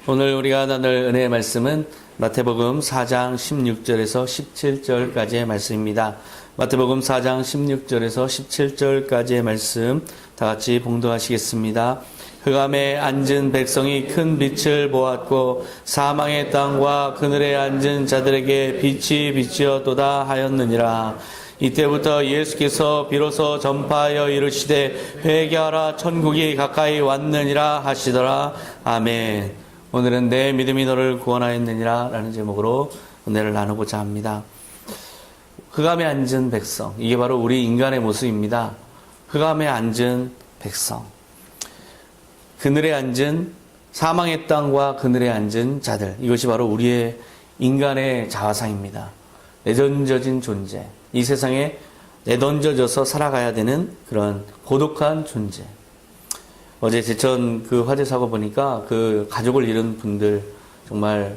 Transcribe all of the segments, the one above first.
오늘 우리가 나눌 은혜의 말씀은 마태복음 4장 16절에서 17절까지의 말씀입니다. 마태복음 4장 16절에서 17절까지의 말씀 다 같이 봉독하시겠습니다. 흑암에 앉은 백성이 큰 빛을 보았고 사망의 땅과 그늘에 앉은 자들에게 빛이 비치었도다 하였느니라. 이때부터 예수께서 비로소 전파하여 이르시되 회개하라 천국이 가까이 왔느니라 하시더라. 아멘. 오늘은 내 믿음이 너를 구원하였느니라 라는 제목으로 은혜를 나누고자 합니다. 흑암에 앉은 백성, 이게 바로 우리 인간의 모습입니다. 흑암에 앉은 백성, 그늘에 앉은 사망의 땅과 그늘에 앉은 자들, 이것이 바로 우리의 인간의 자화상입니다. 내던져진 존재, 이 세상에 내던져져서 살아가야 되는 그런 고독한 존재. 어제 제천 그 화재 사고 보니까 그 가족을 잃은 분들 정말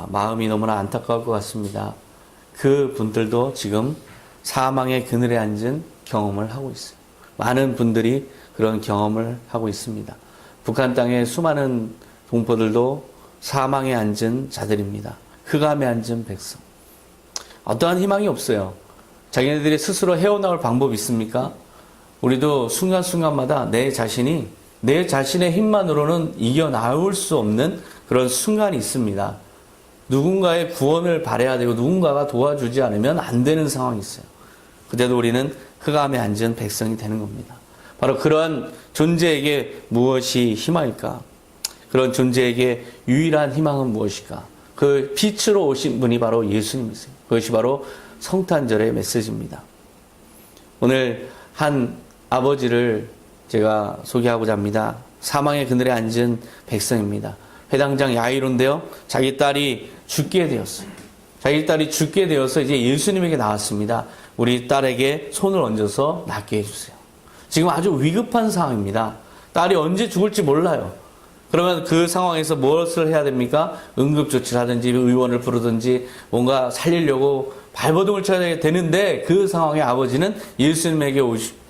마음이 너무나 안타까울 것 같습니다. 그 분들도 지금 사망의 그늘에 앉은 경험을 하고 있어요. 많은 분들이 그런 경험을 하고 있습니다. 북한 땅의 수많은 동포들도 사망에 앉은 자들입니다. 흑암에 앉은 백성. 어떠한 희망이 없어요. 자기네들이 스스로 헤어나올 방법이 있습니까? 우리도 순간순간마다 내 자신의 힘만으로는 이겨나올 수 없는 그런 순간이 있습니다. 누군가의 구원을 바라야 되고 누군가가 도와주지 않으면 안 되는 상황이 있어요. 그때도 우리는 흑암에 앉은 백성이 되는 겁니다. 바로 그러한 존재에게 무엇이 희망일까? 그런 존재에게 유일한 희망은 무엇일까? 그 빛으로 오신 분이 바로 예수님이세요. 그것이 바로 성탄절의 메시지입니다. 오늘 한 아버지를 제가 소개하고자 합니다. 사망의 그늘에 앉은 백성입니다. 회당장 야이로인데요. 자기 딸이 죽게 되었어요. 자기 딸이 죽게 되어서 이제 예수님에게 나왔습니다. 우리 딸에게 손을 얹어서 낫게 해주세요. 지금 아주 위급한 상황입니다. 딸이 언제 죽을지 몰라요. 그러면 그 상황에서 무엇을 해야 됩니까? 응급조치를 하든지 의원을 부르든지 뭔가 살리려고 발버둥을 쳐야 되는데 그 상황에 아버지는 예수님에게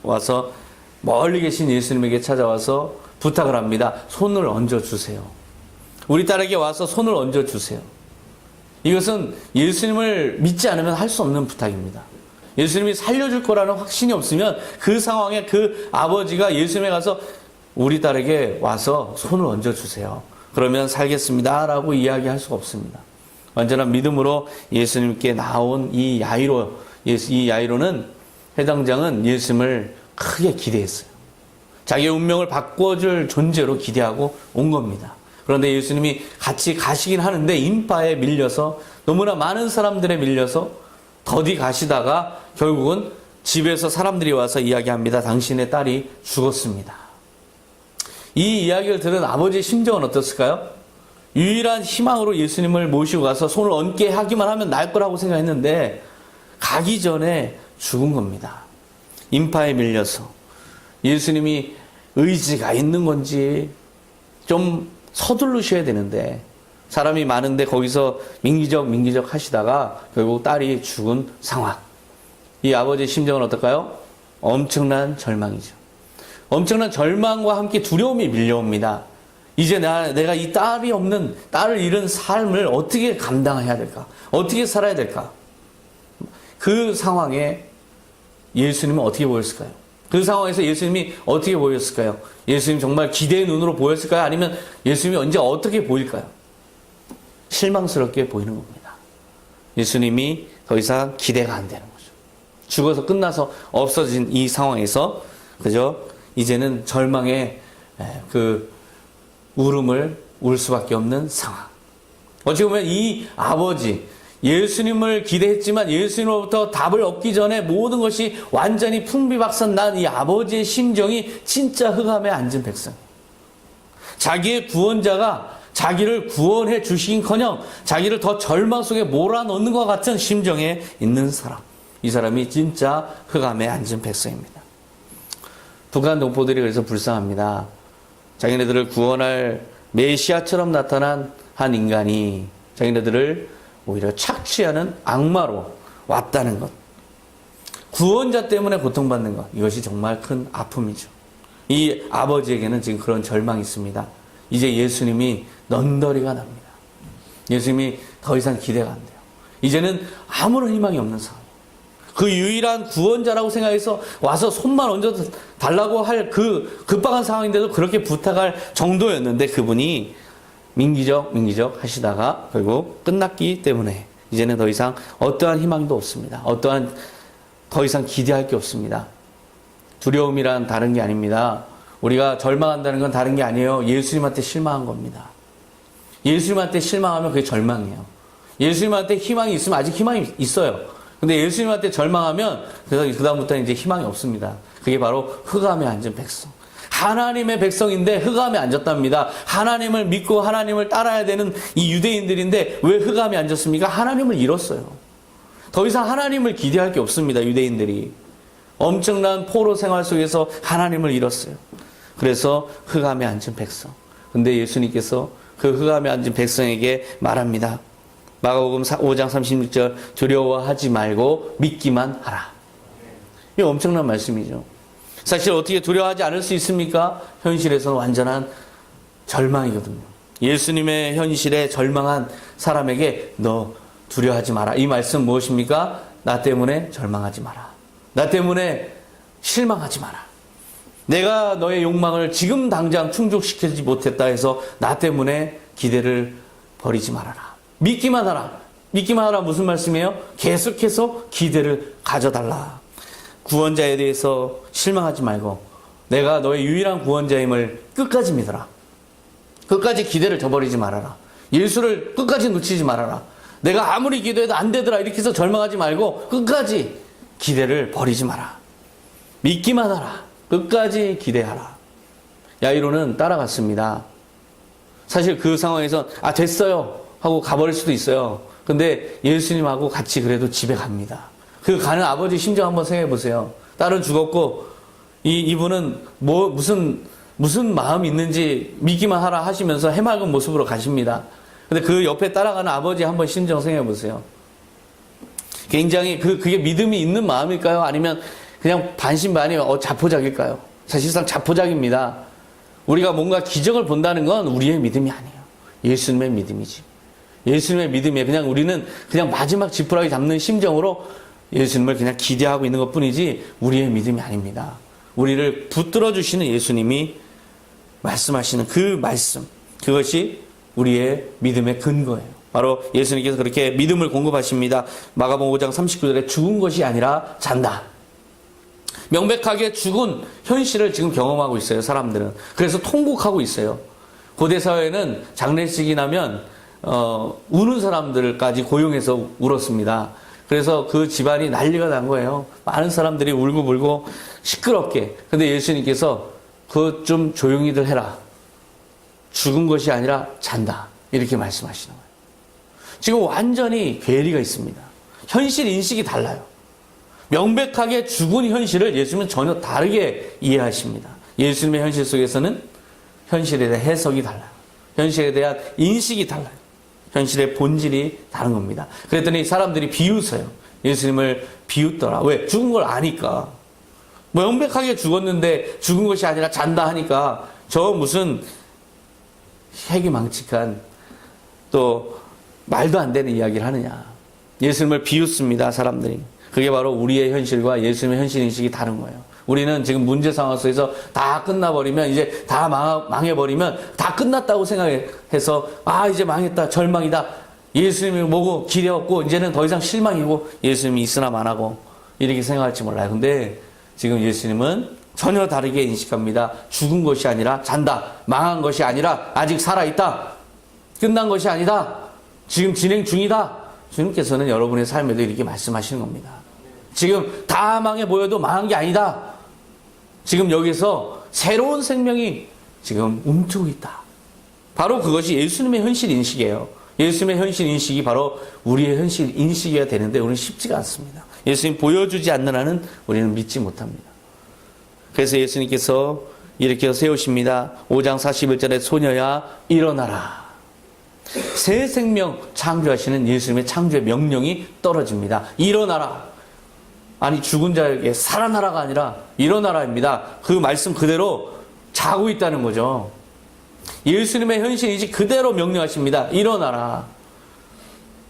와서 멀리 계신 예수님에게 찾아와서 부탁을 합니다. 손을 얹어주세요. 우리 딸에게 와서 손을 얹어주세요. 이것은 예수님을 믿지 않으면 할 수 없는 부탁입니다. 예수님이 살려줄 거라는 확신이 없으면 그 상황에 그 아버지가 예수님에 가서 우리 딸에게 와서 손을 얹어주세요. 그러면 살겠습니다 라고 이야기할 수가 없습니다. 완전한 믿음으로 예수님께 나온 이 야이로는 회당장은 예수님을 크게 기대했어요. 자기의 운명을 바꿔줄 존재로 기대하고 온 겁니다. 그런데 예수님이 같이 가시긴 하는데 인파에 밀려서 너무나 많은 사람들에 밀려서 더디 가시다가 결국은 집에서 사람들이 와서 이야기합니다. 당신의 딸이 죽었습니다. 이 이야기를 들은 아버지의 심정은 어떻을까요? 유일한 희망으로 예수님을 모시고 가서 손을 얹게 하기만 하면 나을 거라고 생각했는데 가기 전에 죽은 겁니다. 인파에 밀려서. 예수님이 의지가 있는 건지 좀 서두르셔야 되는데 사람이 많은데 거기서 민기적 하시다가 결국 딸이 죽은 상황. 이 아버지의 심정은 어떨까요? 엄청난 절망이죠. 엄청난 절망과 함께 두려움이 밀려옵니다. 이제 내가 이 딸을 잃은 삶을 어떻게 감당해야 될까? 어떻게 살아야 될까? 그 상황에 예수님은 어떻게 보였을까요? 그 상황에서 예수님이 어떻게 보였을까요? 예수님 정말 기대의 눈으로 보였을까요? 아니면 예수님이 언제 어떻게 보일까요? 실망스럽게 보이는 겁니다. 예수님이 더 이상 기대가 안 되는 거죠. 죽어서 끝나서 없어진 이 상황에서 그저 이제는 절망의 그 울음을 울 수밖에 없는 상황. 어찌 보면 이 아버지, 예수님을 기대했지만 예수님으로부터 답을 얻기 전에 모든 것이 완전히 풍비박산 난 이 아버지의 심정이 진짜 흑암에 앉은 백성. 자기의 구원자가 자기를 구원해 주시긴커녕 자기를 더 절망 속에 몰아넣는 것 같은 심정에 있는 사람. 이 사람이 진짜 흑암에 앉은 백성입니다. 북한 동포들이 그래서 불쌍합니다. 자기네들을 구원할 메시아처럼 나타난 한 인간이 자기네들을 오히려 착취하는 악마로 왔다는 것. 구원자 때문에 고통받는 것. 이것이 정말 큰 아픔이죠. 이 아버지에게는 지금 그런 절망이 있습니다. 이제 예수님이 넌더리가 납니다. 예수님이 더 이상 기대가 안 돼요. 이제는 아무런 희망이 없는 상황. 그 유일한 구원자라고 생각해서 와서 손만 얹어 달라고 할 그 급박한 상황인데도 그렇게 부탁할 정도였는데 그분이 민기적 하시다가 결국 끝났기 때문에 이제는 더 이상 어떠한 희망도 없습니다. 어떠한 더 이상 기대할 게 없습니다. 두려움이란 다른 게 아닙니다. 우리가 절망한다는 건 다른 게 아니에요. 예수님한테 실망한 겁니다. 예수님한테 실망하면 그게 절망이에요. 예수님한테 희망이 있으면 아직 희망이 있어요. 근데 예수님한테 절망하면 그래서 그다음부터는 이제 희망이 없습니다. 그게 바로 흑암에 앉은 백성. 하나님의 백성인데 흑암에 앉았답니다. 하나님을 믿고 하나님을 따라야 되는 이 유대인들인데 왜 흑암에 앉았습니까? 하나님을 잃었어요. 더 이상 하나님을 기대할 게 없습니다. 유대인들이. 엄청난 포로 생활 속에서 하나님을 잃었어요. 그래서 흑암에 앉은 백성. 근데 예수님께서 그 흑암에 앉은 백성에게 말합니다. 마가복음 5장 36절 두려워하지 말고 믿기만 하라. 이 엄청난 말씀이죠. 사실 어떻게 두려워하지 않을 수 있습니까? 현실에서는 완전한 절망이거든요. 예수님의 현실에 절망한 사람에게 너 두려워하지 마라. 이 말씀 무엇입니까? 나 때문에 절망하지 마라. 나 때문에 실망하지 마라. 내가 너의 욕망을 지금 당장 충족시키지 못했다 해서 나 때문에 기대를 버리지 말아라. 믿기만 하라. 믿기만 하라 무슨 말씀이에요? 계속해서 기대를 가져달라. 구원자에 대해서 실망하지 말고 내가 너의 유일한 구원자임을 끝까지 믿어라. 끝까지 기대를 저버리지 말아라. 예수를 끝까지 놓치지 말아라. 내가 아무리 기도해도 안 되더라 이렇게 해서 절망하지 말고 끝까지 기대를 버리지 마라. 믿기만 하라. 끝까지 기대하라. 야이로는 따라갔습니다. 사실 그 상황에서 됐어요 하고 가버릴 수도 있어요. 근데 예수님하고 같이 그래도 집에 갑니다. 그 가는 아버지 심정 한번 생각해 보세요. 딸은 죽었고 이분은 무슨 마음이 있는지 믿기만 하라 하시면서 해맑은 모습으로 가십니다. 근데 그 옆에 따라가는 아버지 한번 심정 생각해 보세요. 굉장히 그게 믿음이 있는 마음일까요? 아니면 그냥 반신반의 자포자기일까요? 사실상 자포자기입니다. 우리가 뭔가 기적을 본다는 건 우리의 믿음이 아니에요. 예수님의 믿음이지. 예수님의 믿음이에요. 그냥 우리는 그냥 마지막 지푸라기 잡는 심정으로 예수님을 그냥 기대하고 있는 것 뿐이지 우리의 믿음이 아닙니다. 우리를 붙들어 주시는 예수님이 말씀하시는 그 말씀, 그것이 우리의 믿음의 근거예요. 바로 예수님께서 그렇게 믿음을 공급하십니다. 마가복음 5장 39절에 죽은 것이 아니라 잔다. 명백하게 죽은 현실을 지금 경험하고 있어요, 사람들은. 그래서 통곡하고 있어요. 고대 사회는 장례식이 나면 우는 사람들까지 고용해서 울었습니다. 그래서 그 집안이 난리가 난 거예요. 많은 사람들이 울고불고 시끄럽게. 근데 예수님께서 그거 좀 조용히들 해라. 죽은 것이 아니라 잔다. 이렇게 말씀하시는 거예요. 지금 완전히 괴리가 있습니다. 현실 인식이 달라요. 명백하게 죽은 현실을 예수님은 전혀 다르게 이해하십니다. 예수님의 현실 속에서는 현실에 대한 해석이 달라요. 현실에 대한 인식이 달라요. 현실의 본질이 다른 겁니다. 그랬더니 사람들이 비웃어요. 예수님을 비웃더라. 왜? 죽은 걸 아니까. 명백하게 죽었는데 죽은 것이 아니라 잔다 하니까 저 무슨 해기망측한 또 말도 안 되는 이야기를 하느냐. 예수님을 비웃습니다. 사람들이. 그게 바로 우리의 현실과 예수님의 현실 인식이 다른 거예요. 우리는 지금 문제 상황 속에서 다 끝나버리면 이제 다 망해버리면 다 끝났다고 생각해서 이제 망했다 절망이다 예수님이 뭐고 기대 없고 이제는 더 이상 실망이고 예수님이 있으나 마나고 이렇게 생각할지 몰라요. 근데 지금 예수님은 전혀 다르게 인식합니다. 죽은 것이 아니라 잔다. 망한 것이 아니라 아직 살아있다. 끝난 것이 아니다. 지금 진행 중이다. 주님께서는 여러분의 삶에도 이렇게 말씀하시는 겁니다. 지금 다 망해 보여도 망한 게 아니다. 지금 여기서 새로운 생명이 지금 움트고 있다. 바로 그것이 예수님의 현실 인식이에요. 예수님의 현실 인식이 바로 우리의 현실 인식이어야 되는데 우리는 쉽지가 않습니다. 예수님 보여주지 않는 한은 우리는 믿지 못합니다. 그래서 예수님께서 이렇게 세우십니다. 5장 41절에 소녀야 일어나라. 새 생명 창조하시는 예수님의 창조의 명령이 떨어집니다. 일어나라. 아니 죽은 자에게 살아나라가 아니라 일어나라입니다. 그 말씀 그대로 자고 있다는 거죠. 예수님의 현신이지 그대로 명령하십니다. 일어나라.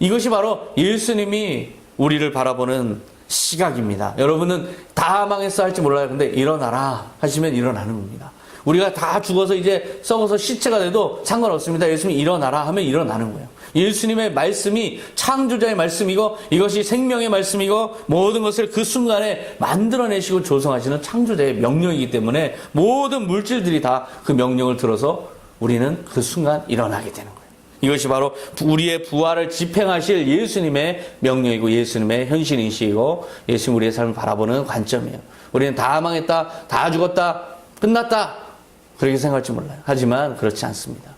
이것이 바로 예수님이 우리를 바라보는 시각입니다. 여러분은 다 망했어 할지 몰라요. 근데 일어나라 하시면 일어나는 겁니다. 우리가 다 죽어서 이제 썩어서 시체가 돼도 상관없습니다. 예수님이 일어나라 하면 일어나는 거예요. 예수님의 말씀이 창조자의 말씀이고 이것이 생명의 말씀이고 모든 것을 그 순간에 만들어내시고 조성하시는 창조자의 명령이기 때문에 모든 물질들이 다 그 명령을 들어서 우리는 그 순간 일어나게 되는 거예요. 이것이 바로 우리의 부활을 집행하실 예수님의 명령이고 예수님의 현신이시고 예수님 우리의 삶을 바라보는 관점이에요. 우리는 다 망했다, 다 죽었다, 끝났다 그렇게 생각할지 몰라요. 하지만 그렇지 않습니다.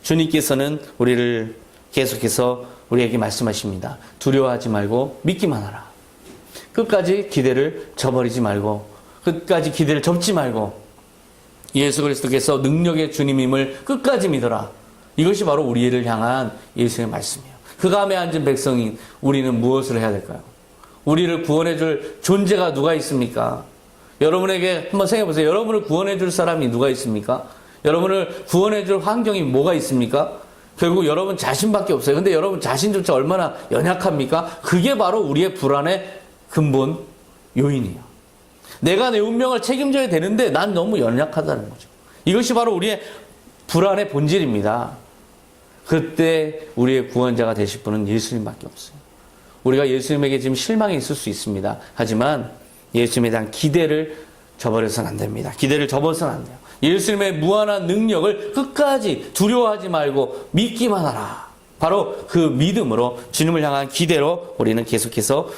주님께서는 우리를 계속해서 우리에게 말씀하십니다. 두려워하지 말고 믿기만 하라. 끝까지 기대를 저버리지 말고 끝까지 기대를 접지 말고 예수 그리스도께서 능력의 주님임을 끝까지 믿어라. 이것이 바로 우리를 향한 예수의 말씀이에요. 그 감에 앉은 백성인 우리는 무엇을 해야 될까요? 우리를 구원해 줄 존재가 누가 있습니까? 여러분에게 한번 생각해 보세요. 여러분을 구원해 줄 사람이 누가 있습니까? 여러분을 구원해 줄 환경이 뭐가 있습니까? 결국 여러분 자신밖에 없어요. 근데 여러분 자신조차 얼마나 연약합니까? 그게 바로 우리의 불안의 근본 요인이에요. 내가 내 운명을 책임져야 되는데 난 너무 연약하다는 거죠. 이것이 바로 우리의 불안의 본질입니다. 그때 우리의 구원자가 되실 분은 예수님밖에 없어요. 우리가 예수님에게 지금 실망이 있을 수 있습니다. 하지만 예수님에 대한 기대를 저버려서는 안 됩니다. 기대를 접어서는 안 돼요. 예수님의 무한한 능력을 끝까지 두려워하지 말고 믿기만 하라. 바로 그 믿음으로 주님을 향한 기대로 우리는 계속해서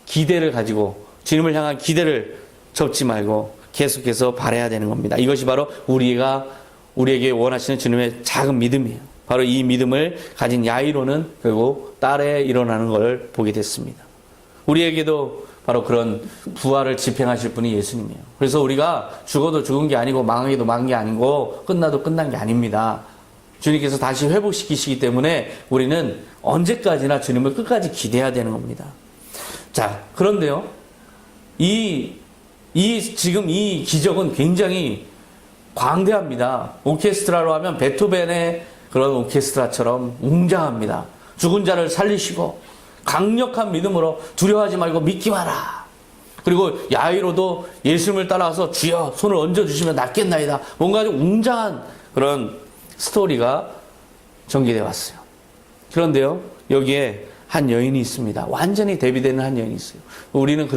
기대를 가지고 주님을 향한 기대를 접지 말고 계속해서 바라야 되는 겁니다. 이것이 바로 우리에게 원하시는 주님의 작은 믿음이에요. 바로 이 믿음을 가진 야이로는 결국 딸에 일어나는 걸 보게 됐습니다. 우리에게도 바로 그런 부활을 집행하실 분이 예수님이에요. 그래서 우리가 죽어도 죽은 게 아니고 망하게도 망한 게 아니고 끝나도 끝난 게 아닙니다. 주님께서 다시 회복시키시기 때문에 우리는 언제까지나 주님을 끝까지 기대해야 되는 겁니다. 자, 그런데요. 지금 이 기적은 굉장히 광대합니다. 오케스트라로 하면 베토벤의 그런 오케스트라처럼 웅장합니다. 죽은 자를 살리시고 강력한 믿음으로 두려워하지 말고 믿기만 하라. 그리고 야이로도 예수님을 따라와서 주여 손을 얹어주시면 낫겠나이다. 뭔가 좀 웅장한 그런 스토리가 전개되어 왔어요. 그런데요, 여기에 한 여인이 있습니다. 완전히 대비되는 한 여인이 있어요. 우리는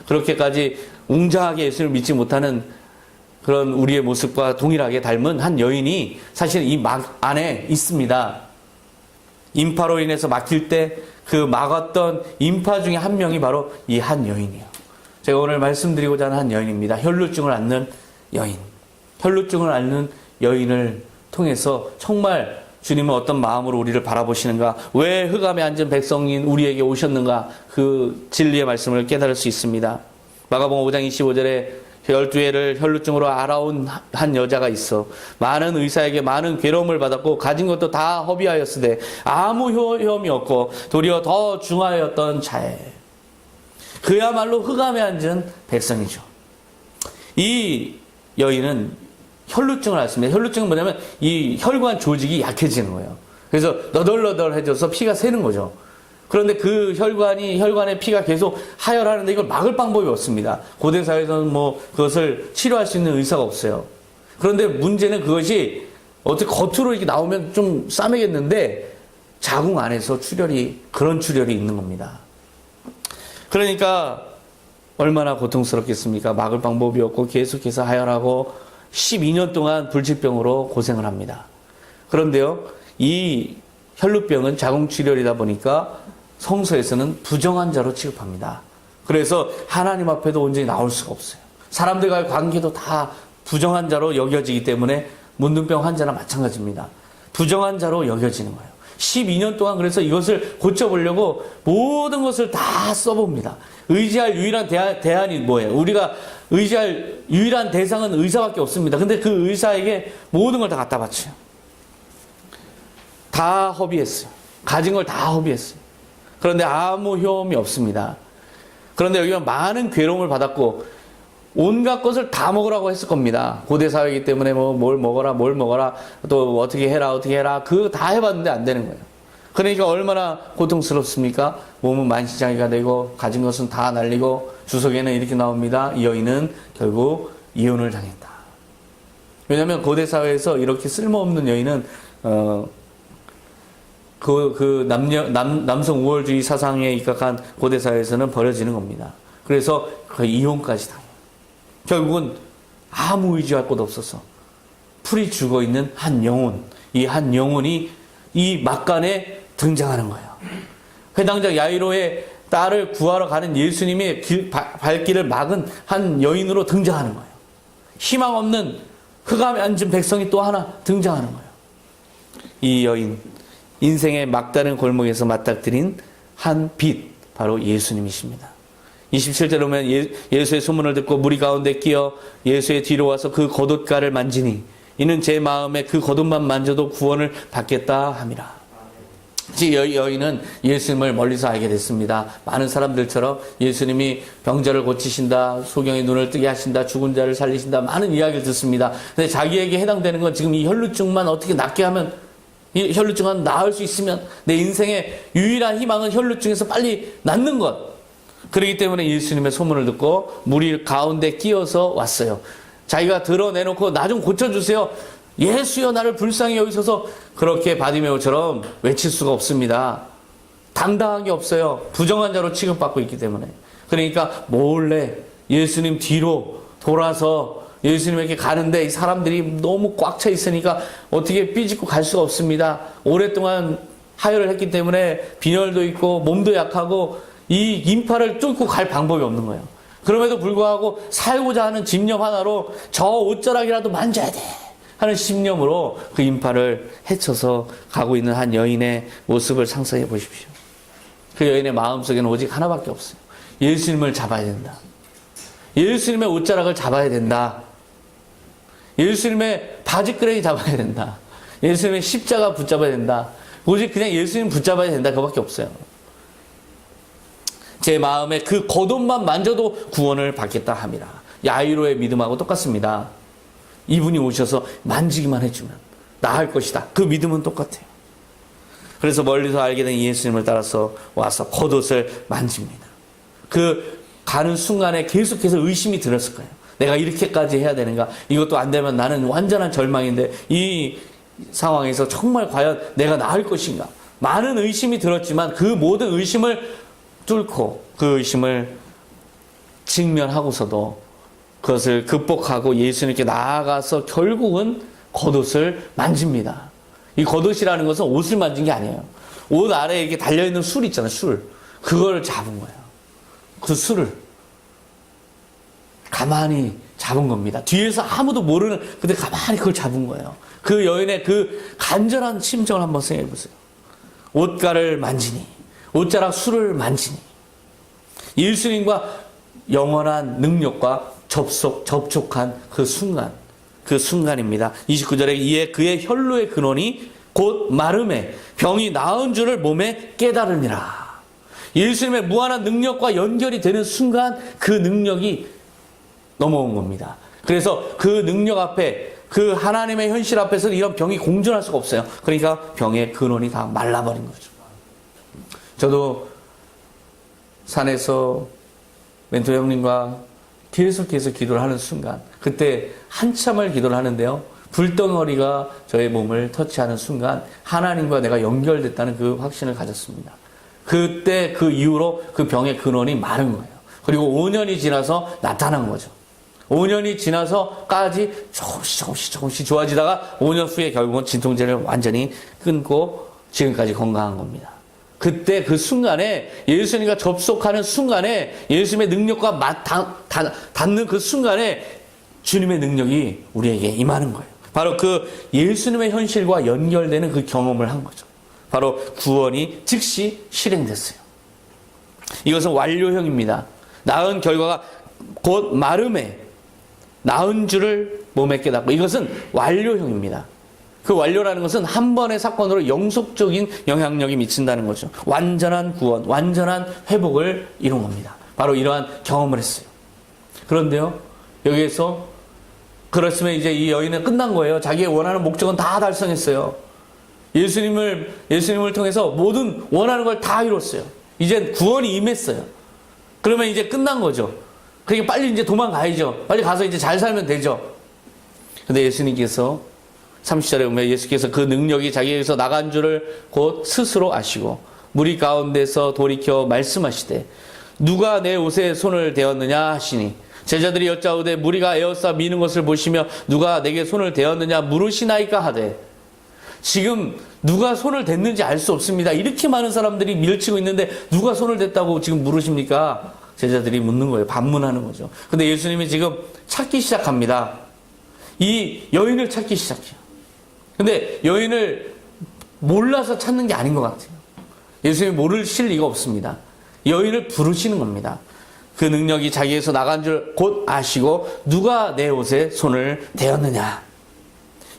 그렇게까지 웅장하게 예수를 믿지 못하는 그런 우리의 모습과 동일하게 닮은 한 여인이 사실 이 막 안에 있습니다. 인파로 인해서 막힐 때 그 막았던 인파 중에 한 명이 바로 이 한 여인이에요. 제가 오늘 말씀드리고자 하는 한 여인입니다. 혈루증을 앓는 여인. 혈루증을 앓는 여인을 통해서 정말 주님은 어떤 마음으로 우리를 바라보시는가, 왜 흑암에 앉은 백성인 우리에게 오셨는가, 그 진리의 말씀을 깨달을 수 있습니다. 마가복음 5장 25절에 12해를 혈루증으로 앓아온 한 여자가 있어 많은 의사에게 많은 괴로움을 받았고 가진 것도 다 허비하였으되 아무 효험이 없고 도리어 더 중하였던 자에, 그야말로 흑암에 앉은 백성이죠. 이 여인은 혈루증을 앓습니다. 혈루증은 뭐냐면 이 혈관 조직이 약해지는 거예요. 그래서 너덜너덜해져서 피가 새는 거죠. 그런데 그 혈관에 피가 계속 하혈하는데 이걸 막을 방법이 없습니다. 고대 사회에서는 그것을 치료할 수 있는 의사가 없어요. 그런데 문제는 그것이 어떻게 겉으로 이렇게 나오면 좀 싸매겠는데 자궁 안에서 그런 출혈이 있는 겁니다. 그러니까 얼마나 고통스럽겠습니까? 막을 방법이 없고 계속해서 하혈하고 12년 동안 불치병으로 고생을 합니다. 그런데요, 이 혈루병은 자궁출혈이다 보니까 성서에서는 부정한 자로 취급합니다. 그래서 하나님 앞에도 온전히 나올 수가 없어요. 사람들과의 관계도 다 부정한 자로 여겨지기 때문에 문둥병 환자나 마찬가지입니다. 부정한 자로 여겨지는 거예요. 12년 동안 그래서 이것을 고쳐보려고 모든 것을 다 써봅니다. 의지할 유일한 대안이 뭐예요? 우리가 의지할 유일한 대상은 의사밖에 없습니다. 근데 그 의사에게 모든 걸 다 갖다 바쳐요. 다 허비했어요. 가진 걸 다 허비했어요. 그런데 아무 효험이 없습니다. 그런데 여기는 많은 괴로움을 받았고 온갖 것을 다 먹으라고 했을 겁니다. 고대 사회이기 때문에 뭐 뭘 먹어라, 또 어떻게 해라, 그거 다 해봤는데 안 되는 거예요. 그러니까 얼마나 고통스럽습니까? 몸은 만신창이가 되고 가진 것은 다 날리고 주석에는 이렇게 나옵니다. 이 여인은 결국 이혼을 당했다. 왜냐하면 고대 사회에서 이렇게 쓸모없는 여인은 남성 우월주의 사상에 입각한 고대 사회에서는 버려지는 겁니다. 그래서 그 이혼까지 당해요. 결국은 아무 의지할 곳 없어서 풀이 죽어 있는 한 영혼, 이 한 영혼이 이 막간에 등장하는 거예요. 회당장 야이로의 딸을 구하러 가는 예수님의 발길을 막은 한 여인으로 등장하는 거예요. 희망 없는 흑암에 앉은 백성이 또 하나 등장하는 거예요. 이 여인, 인생의 막다른 골목에서 맞닥뜨린 한 빛, 바로 예수님이십니다. 27절에 보면 예수의 소문을 듣고 무리 가운데 끼어 예수의 뒤로 와서 그 겉옷가를 만지니 이는 제 마음에 그 겉옷만 만져도 구원을 받겠다 함이라. 여인은 예수님을 멀리서 알게 됐습니다. 많은 사람들처럼 예수님이 병자를 고치신다, 소경의 눈을 뜨게 하신다, 죽은 자를 살리신다, 많은 이야기를 듣습니다. 근데 자기에게 해당되는 건 지금 이 혈루증만 어떻게 낫게 하면, 이 혈루증은 나을 수 있으면 내 인생의 유일한 희망은 혈루증에서 빨리 낫는 것. 그렇기 때문에 예수님의 소문을 듣고 무리 가운데 끼어서 왔어요. 자기가 드러내놓고 나 좀 고쳐주세요. 예수여 나를 불쌍히 여기셔서 그렇게 바디메오처럼 외칠 수가 없습니다. 당당한 게 없어요. 부정한 자로 취급받고 있기 때문에. 그러니까 몰래 예수님 뒤로 돌아서 예수님에게 가는데 이 사람들이 너무 꽉 차 있으니까 어떻게 삐짓고 갈 수가 없습니다. 오랫동안 하혈을 했기 때문에 빈혈도 있고 몸도 약하고 이 인파를 뚫고 갈 방법이 없는 거예요. 그럼에도 불구하고 살고자 하는 집념 하나로 저 옷자락이라도 만져야 돼 하는 심령으로 그 인파를 헤쳐서 가고 있는 한 여인의 모습을 상상해 보십시오. 그 여인의 마음속에는 오직 하나밖에 없어요. 예수님을 잡아야 된다. 예수님의 옷자락을 잡아야 된다. 예수님의 바지끄레기 잡아야 된다. 예수님의 십자가 붙잡아야 된다. 오직 그냥 예수님 붙잡아야 된다. 그거밖에 없어요. 제 마음에 그 겉옷만 만져도 구원을 받겠다 함이라. 야이로의 믿음하고 똑같습니다. 이분이 오셔서 만지기만 해주면 나을 것이다. 그 믿음은 똑같아요. 그래서 멀리서 알게 된 예수님을 따라서 와서 겉옷을 만집니다. 그 가는 순간에 계속해서 의심이 들었을 거예요. 내가 이렇게까지 해야 되는가? 이것도 안 되면 나는 완전한 절망인데 이 상황에서 정말 과연 내가 나을 것인가? 많은 의심이 들었지만 그 모든 의심을 뚫고 그 의심을 직면하고서도 그것을 극복하고 예수님께 나아가서 결국은 겉옷을 만집니다. 이 겉옷이라는 것은 옷을 만진 게 아니에요. 옷 아래에 이렇게 달려있는 술 있잖아요. 술. 그걸 잡은 거예요. 그 술을 가만히 잡은 겁니다. 뒤에서 아무도 모르는, 근데 가만히 그걸 잡은 거예요. 그 여인의 그 간절한 심정을 한번 생각해 보세요. 옷가를 만지니, 옷자락 술을 만지니, 예수님과 영원한 능력과 접촉한 그 순간입니다. 29절에 이에 그의 혈루의 근원이 곧 마름에 병이 나은 줄을 몸에 깨달으니라. 예수님의 무한한 능력과 연결이 되는 순간 그 능력이 넘어온 겁니다. 그래서 그 능력 앞에, 그 하나님의 현실 앞에서 이런 병이 공존할 수가 없어요. 그러니까 병의 근원이 다 말라버린 거죠. 저도 산에서 멘토 형님과 계속해서 기도를 하는 순간, 그때 한참을 기도를 하는데요, 불덩어리가 저의 몸을 터치하는 순간 하나님과 내가 연결됐다는 그 확신을 가졌습니다. 그때 그 이후로 그 병의 근원이 마른 거예요. 그리고 5년이 지나서 나타난 거죠. 5년이 지나서까지 조금씩 좋아지다가 5년 후에 결국은 진통제를 완전히 끊고 지금까지 건강한 겁니다. 그때 그 순간에 예수님과 접속하는 순간에 예수님의 능력과 닿는 그 순간에 주님의 능력이 우리에게 임하는 거예요. 바로 그 예수님의 현실과 연결되는 그 경험을 한 거죠. 바로 구원이 즉시 실행됐어요. 이것은 완료형입니다. 나은 결과가 곧 마름에 나은 줄을 몸에 깨닫고, 이것은 완료형입니다. 그 완료라는 것은 한 번의 사건으로 영속적인 영향력이 미친다는 거죠. 완전한 구원, 완전한 회복을 이룬 겁니다. 바로 이러한 경험을 했어요. 그런데요, 여기에서 그렇으면 이제 이 여인은 끝난 거예요. 자기의 원하는 목적은 다 달성했어요. 예수님을 통해서 모든 원하는 걸 다 이뤘어요. 이제 구원이 임했어요. 그러면 이제 끝난 거죠. 그러니까 빨리 이제 도망가야죠. 빨리 가서 이제 잘 살면 되죠. 근데 예수님께서 30절에 보면 예수께서 그 능력이 자기에게서 나간 줄을 곧 스스로 아시고 무리 가운데서 돌이켜 말씀하시되 누가 내 옷에 손을 대었느냐 하시니 제자들이 여짜오되 무리가 에워싸 미는 것을 보시며 누가 내게 손을 대었느냐 물으시나이까 하되 지금 누가 손을 댔는지 알 수 없습니다. 이렇게 많은 사람들이 밀치고 있는데 누가 손을 댔다고 지금 물으십니까? 제자들이 묻는 거예요. 반문하는 거죠. 근데 예수님이 지금 찾기 시작합니다. 이 여인을 찾기 시작해요. 근데 여인을 몰라서 찾는 게 아닌 것 같아요. 예수님이 모르실 리가 없습니다. 여인을 부르시는 겁니다. 그 능력이 자기에서 나간 줄 곧 아시고 누가 내 옷에 손을 대었느냐.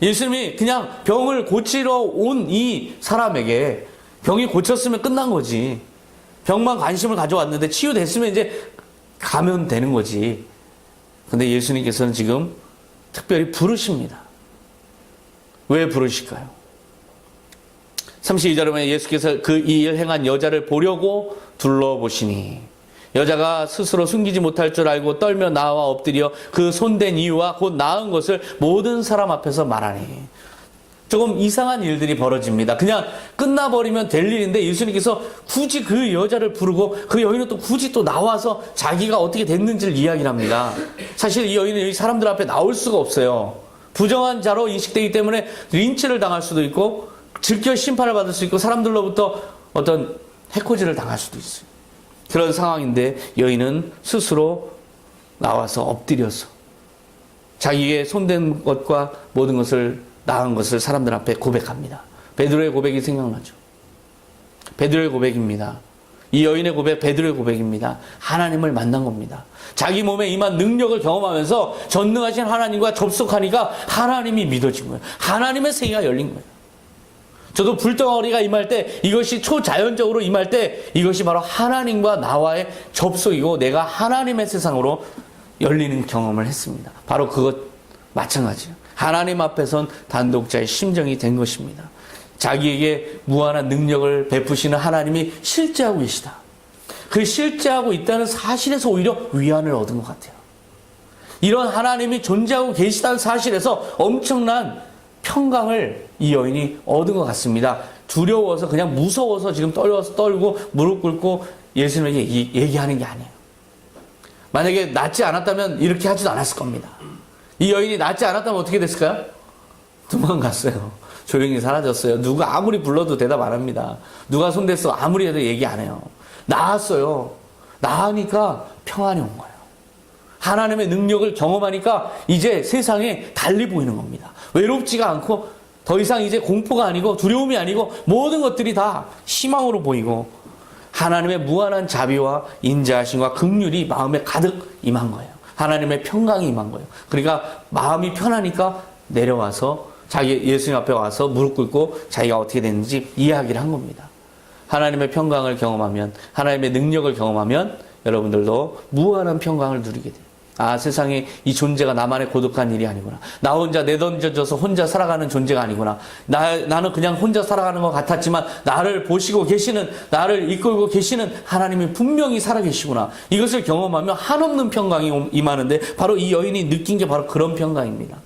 예수님이 그냥 병을 고치러 온 이 사람에게 병이 고쳤으면 끝난 거지. 병만 관심을 가져왔는데 치유됐으면 이제 가면 되는 거지. 근데 예수님께서는 지금 특별히 부르십니다. 왜 부르실까요? 32절에 보면 예수께서 그 이 일 행한 여자를 보려고 둘러보시니 여자가 스스로 숨기지 못할 줄 알고 떨며 나와 엎드려 그 손댄 이유와 곧 나은 것을 모든 사람 앞에서 말하니 조금 이상한 일들이 벌어집니다. 그냥 끝나버리면 될 일인데 예수님께서 굳이 그 여자를 부르고 그 여인은 또 굳이 또 나와서 자기가 어떻게 됐는지를 이야기를 합니다. 사실 이 여인은 이 사람들 앞에 나올 수가 없어요. 부정한 자로 인식되기 때문에 린치를 당할 수도 있고 질겨 심판을 받을 수 있고 사람들로부터 어떤 해코지를 당할 수도 있어요. 그런 상황인데 여인은 스스로 나와서 엎드려서 자기의 손댄 것과 모든 것을 나은 것을 사람들 앞에 고백합니다. 베드로의 고백이 생각나죠. 베드로의 고백입니다. 이 여인의 고백, 베드로의 고백입니다. 하나님을 만난 겁니다. 자기 몸에 임한 능력을 경험하면서 전능하신 하나님과 접속하니까 하나님이 믿어진 거예요. 하나님의 세계가 열린 거예요. 저도 불덩어리가 임할 때 이것이 초자연적으로 임할 때 이것이 바로 하나님과 나와의 접속이고 내가 하나님의 세상으로 열리는 경험을 했습니다. 바로 그것 마찬가지예요. 하나님 앞에선 단독자의 심정이 된 것입니다. 자기에게 무한한 능력을 베푸시는 하나님이 실제하고 계시다. 그 실제하고 있다는 사실에서 오히려 위안을 얻은 것 같아요. 이런 하나님이 존재하고 계시다는 사실에서 엄청난 평강을 이 여인이 얻은 것 같습니다. 두려워서 그냥 무서워서 지금 떨고 무릎 꿇고 예수님에게 얘기하는 게 아니에요. 만약에 낫지 않았다면 이렇게 하지도 않았을 겁니다. 이 여인이 낫지 않았다면 어떻게 됐을까요? 도망갔어요. 조용히 사라졌어요. 누가 아무리 불러도 대답 안 합니다. 누가 손댔어 아무리 해도 얘기 안 해요. 나았어요. 나으니까 평안이 온 거예요. 하나님의 능력을 경험하니까 이제 세상에 달리 보이는 겁니다. 외롭지가 않고 더 이상 이제 공포가 아니고 두려움이 아니고 모든 것들이 다 희망으로 보이고 하나님의 무한한 자비와 인자하심과 긍휼이 마음에 가득 임한 거예요. 하나님의 평강이 임한 거예요. 그러니까 마음이 편하니까 내려와서 자기 예수님 앞에 와서 무릎 꿇고 자기가 어떻게 됐는지 이야기를 한 겁니다. 하나님의 평강을 경험하면 하나님의 능력을 경험하면 여러분들도 무한한 평강을 누리게 돼요. 아, 세상에 이 존재가 나만의 고독한 일이 아니구나. 나 혼자 내던져져서 혼자 살아가는 존재가 아니구나. 나는 그냥 혼자 살아가는 것 같았지만 나를 보시고 계시는, 나를 이끌고 계시는 하나님이 분명히 살아계시구나. 이것을 경험하면 한없는 평강이 임하는데 바로 이 여인이 느낀 게 바로 그런 평강입니다.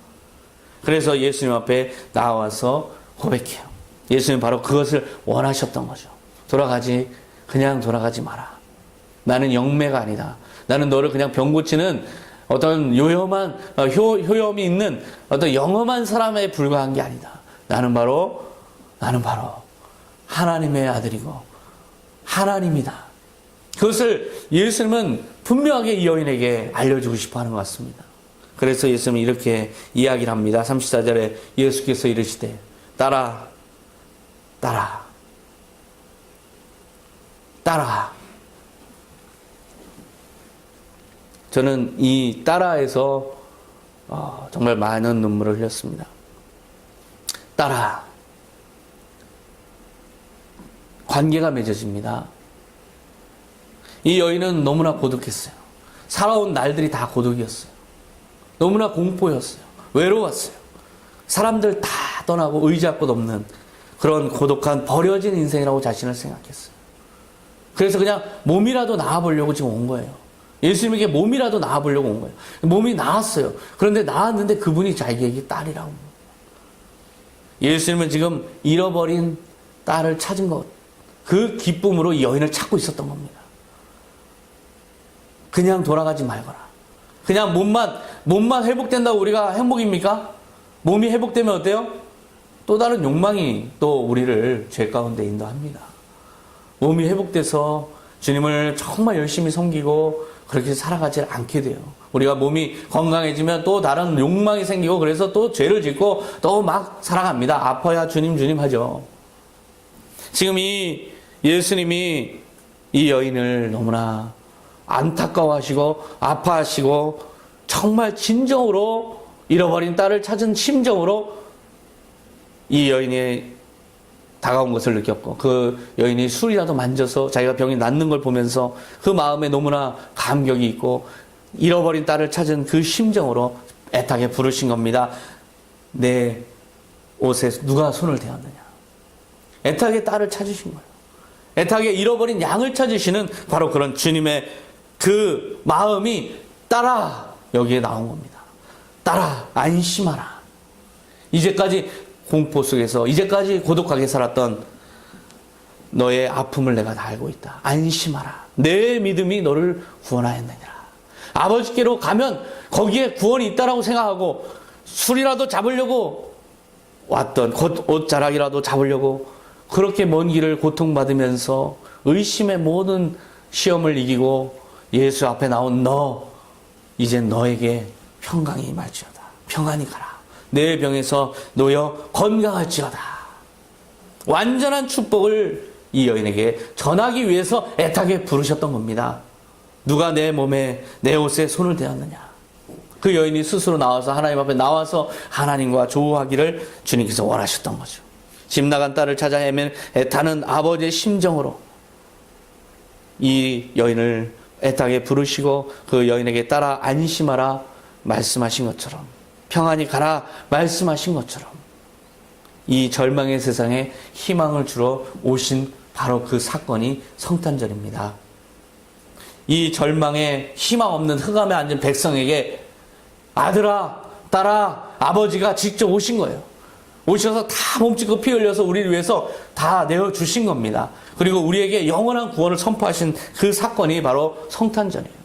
그래서 예수님 앞에 나와서 고백해요. 예수님 바로 그것을 원하셨던 거죠. 그냥 돌아가지 마라. 나는 영매가 아니다. 나는 너를 그냥 병 고치는 어떤 요염한, 효염이 있는 어떤 영험한 사람에 불과한 게 아니다. 나는 바로 하나님의 아들이고 하나님이다. 그것을 예수님은 분명하게 이 여인에게 알려주고 싶어 하는 것 같습니다. 그래서 예수님은 이렇게 이야기를 합니다. 34절에 예수께서 이르시되 따라. 저는 이 따라에서 정말 많은 눈물을 흘렸습니다. 따라. 관계가 맺어집니다. 이 여인은 너무나 고독했어요. 살아온 날들이 다 고독이었어요. 너무나 공포였어요. 외로웠어요. 사람들 다 떠나고 의지할 곳 없는 그런 고독한 버려진 인생이라고 자신을 생각했어요. 그래서 그냥 몸이라도 나아보려고 지금 온 거예요. 예수님에게 몸이라도 나아보려고 온 거예요. 몸이 나았어요. 그런데 나았는데 그분이 자기에게 딸이라고. 예수님은 지금 잃어버린 딸을 찾은 것, 그 기쁨으로 이 여인을 찾고 있었던 겁니다. 그냥 돌아가지 말거라. 그냥 몸만 회복된다고 우리가 행복입니까? 몸이 회복되면 어때요? 또 다른 욕망이 또 우리를 죄 가운데 인도합니다. 몸이 회복돼서 주님을 정말 열심히 섬기고 그렇게 살아가지 않게 돼요. 우리가 몸이 건강해지면 또 다른 욕망이 생기고 그래서 또 죄를 짓고 또 막 살아갑니다. 아파야 주님 주님 하죠. 지금 이 예수님이 이 여인을 너무나 안타까워하시고 아파하시고 정말 진정으로 잃어버린 딸을 찾은 심정으로 이 여인이 다가온 것을 느꼈고 그 여인이 술이라도 만져서 자기가 병이 낫는 걸 보면서 그 마음에 너무나 감격이 있고 잃어버린 딸을 찾은 그 심정으로 애타게 부르신 겁니다. 내 옷에 누가 손을 대었느냐. 애타게 딸을 찾으신 거예요. 애타게 잃어버린 양을 찾으시는 바로 그런 주님의 그 마음이 딸아 여기에 나온 겁니다. 딸아 안심하라. 이제까지 공포 속에서 이제까지 고독하게 살았던 너의 아픔을 내가 다 알고 있다. 안심하라. 내 믿음이 너를 구원하였느니라. 아버지께로 가면 거기에 구원이 있다라고 생각하고 술이라도 잡으려고 왔던 옷자락이라도 잡으려고 그렇게 먼 길을 고통받으면서 의심의 모든 시험을 이기고 예수 앞에 나온 너 이제 너에게 평강이 임할지어다. 평안히 가라. 내 병에서 놓여 건강할지어다. 완전한 축복을 이 여인에게 전하기 위해서 애타게 부르셨던 겁니다. 누가 내 몸에 내 옷에 손을 대었느냐. 그 여인이 스스로 나와서 하나님 앞에 나와서 하나님과 조우하기를 주님께서 원하셨던 거죠. 집 나간 딸을 찾아 헤맨 애타는 아버지의 심정으로 이 여인을 애타게 부르시고 그 여인에게 따라 안심하라 말씀하신 것처럼 평안히 가라 말씀하신 것처럼 이 절망의 세상에 희망을 주러 오신 바로 그 사건이 성탄절입니다. 이 절망에 희망 없는 흑암에 앉은 백성에게 아들아, 딸아, 아버지가 직접 오신 거예요. 오셔서 다 몸짓고 피 흘려서 우리를 위해서 다 내어주신 겁니다. 그리고 우리에게 영원한 구원을 선포하신 그 사건이 바로 성탄절이에요.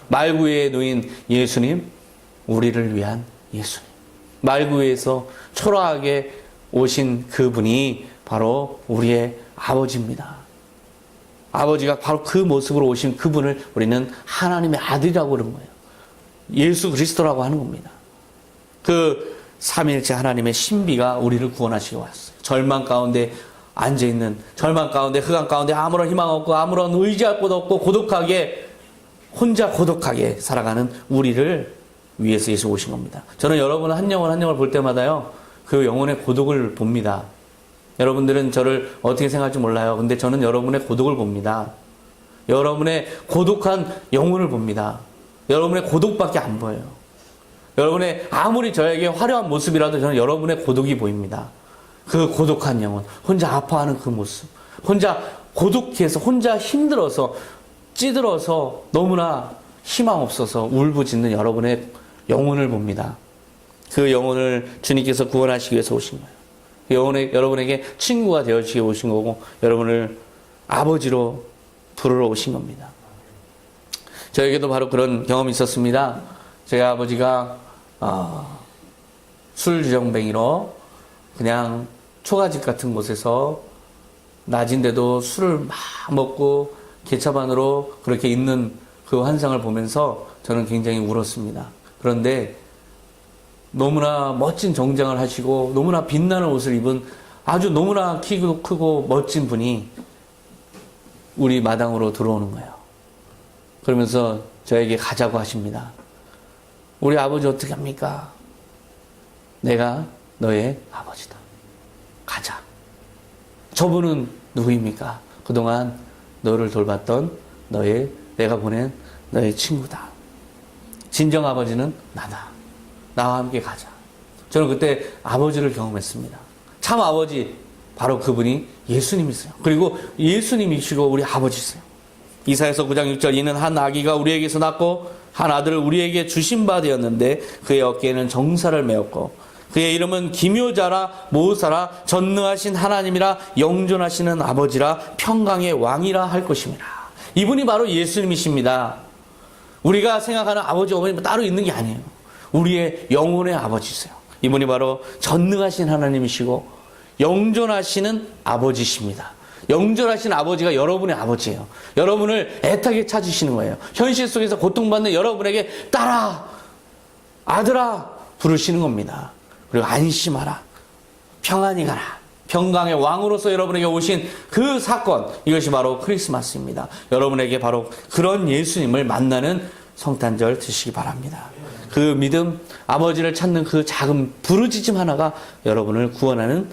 말구에 놓인 예수님, 우리를 위한 예수님. 말구에서 초라하게 오신 그분이 바로 우리의 아버지입니다. 아버지가 바로 그 모습으로 오신 그분을 우리는 하나님의 아들이라고 그러는 거예요. 예수 그리스도라고 하는 겁니다. 그 삼위일체 하나님의 신비가 우리를 구원하시고 왔어요. 절망 가운데 앉아있는, 절망 가운데 흑암 가운데 아무런 희망 없고 아무런 의지할 곳 없고 고독하게 혼자 고독하게 살아가는 우리를 위해서 예수 오신 겁니다. 저는 여러분 한 영혼 한 영혼을 볼 때마다요 그 영혼의 고독을 봅니다. 여러분들은 저를 어떻게 생각할지 몰라요. 근데 저는 여러분의 고독을 봅니다. 여러분의 고독한 영혼을 봅니다. 여러분의 고독밖에 안 보여요. 여러분의 아무리 저에게 화려한 모습이라도 저는 여러분의 고독이 보입니다. 그 고독한 영혼, 혼자 아파하는 그 모습, 혼자 고독해서 혼자 힘들어서 찌들어서 너무나 희망 없어서 울부짖는 여러분의 영혼을 봅니다. 그 영혼을 주님께서 구원하시기 위해서 오신 거예요. 여러분에게 친구가 되어주시기 위해 오신 거고 여러분을 아버지로 부르러 오신 겁니다. 저에게도 바로 그런 경험이 있었습니다. 제 아버지가 술주정뱅이로 그냥 초가집 같은 곳에서 낮인데도 술을 막 먹고 개차반으로 그렇게 있는 그 환상을 보면서 저는 굉장히 울었습니다. 그런데 너무나 멋진 정장을 하시고 너무나 빛나는 옷을 입은 아주 너무나 키도 크고 멋진 분이 우리 마당으로 들어오는 거예요. 그러면서 저에게 가자고 하십니다. 우리 아버지 어떻게 합니까? 내가 너의 아버지다. 가자. 저분은 누구입니까? 그동안 너를 돌봤던 내가 보낸 너의 친구다. 진정 아버지는 나다. 나와 함께 가자. 저는 그때 아버지를 경험했습니다. 참 아버지, 바로 그분이 예수님이세요. 그리고 예수님이시고 우리 아버지세요. 이사야서 9장 6절, 이는 한 아기가 우리에게서 낳고 한 아들을 우리에게 주신 바 되었는데 그의 어깨에는 정사를 메었고 그의 이름은 기묘자라 모사라 전능하신 하나님이라 영존하시는 아버지라 평강의 왕이라 할 것입니다. 이분이 바로 예수님이십니다. 우리가 생각하는 아버지 어머니 따로 있는 게 아니에요. 우리의 영혼의 아버지세요. 이분이 바로 전능하신 하나님이시고 영존하시는 아버지십니다. 영존하신 아버지가 여러분의 아버지예요. 여러분을 애타게 찾으시는 거예요. 현실 속에서 고통받는 여러분에게 딸아, 아들아 부르시는 겁니다. 그리고 안심하라, 평안히 가라, 평강의 왕으로서 여러분에게 오신 그 사건, 이것이 바로 크리스마스입니다. 여러분에게 바로 그런 예수님을 만나는 성탄절 드시기 바랍니다. 그 믿음, 아버지를 찾는 그 작은 부르짖음 하나가 여러분을 구원하는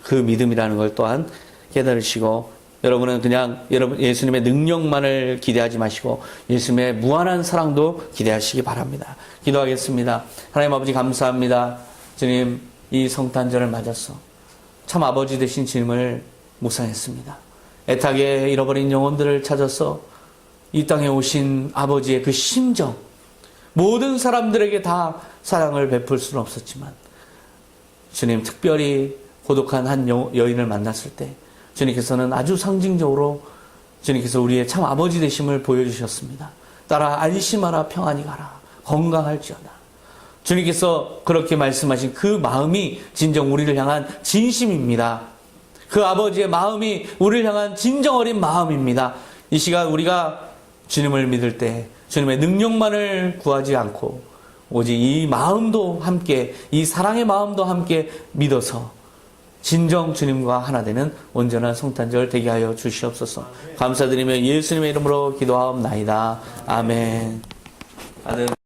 그 믿음이라는 걸 또한 깨달으시고, 여러분은 그냥 여러분 예수님의 능력만을 기대하지 마시고 예수님의 무한한 사랑도 기대하시기 바랍니다. 기도하겠습니다. 하나님 아버지 감사합니다. 주님, 이 성탄절을 맞아서 참 아버지 되신 주님을 묵상했습니다. 애타게 잃어버린 영혼들을 찾아서 이 땅에 오신 아버지의 그 심정, 모든 사람들에게 다 사랑을 베풀 수는 없었지만 주님, 특별히 고독한 한 여인을 만났을 때 주님께서는 아주 상징적으로 주님께서 우리의 참 아버지 되심을 보여주셨습니다. 따라 안심하라, 평안히 가라, 건강할지어다. 주님께서 그렇게 말씀하신 그 마음이 진정 우리를 향한 진심입니다. 그 아버지의 마음이 우리를 향한 진정 어린 마음입니다. 이 시간 우리가 주님을 믿을 때 주님의 능력만을 구하지 않고 오직 이 마음도 함께, 이 사랑의 마음도 함께 믿어서 진정 주님과 하나 되는 온전한 성탄절 되게 하여 주시옵소서. 감사드리며 예수님의 이름으로 기도하옵나이다. 아멘. 아들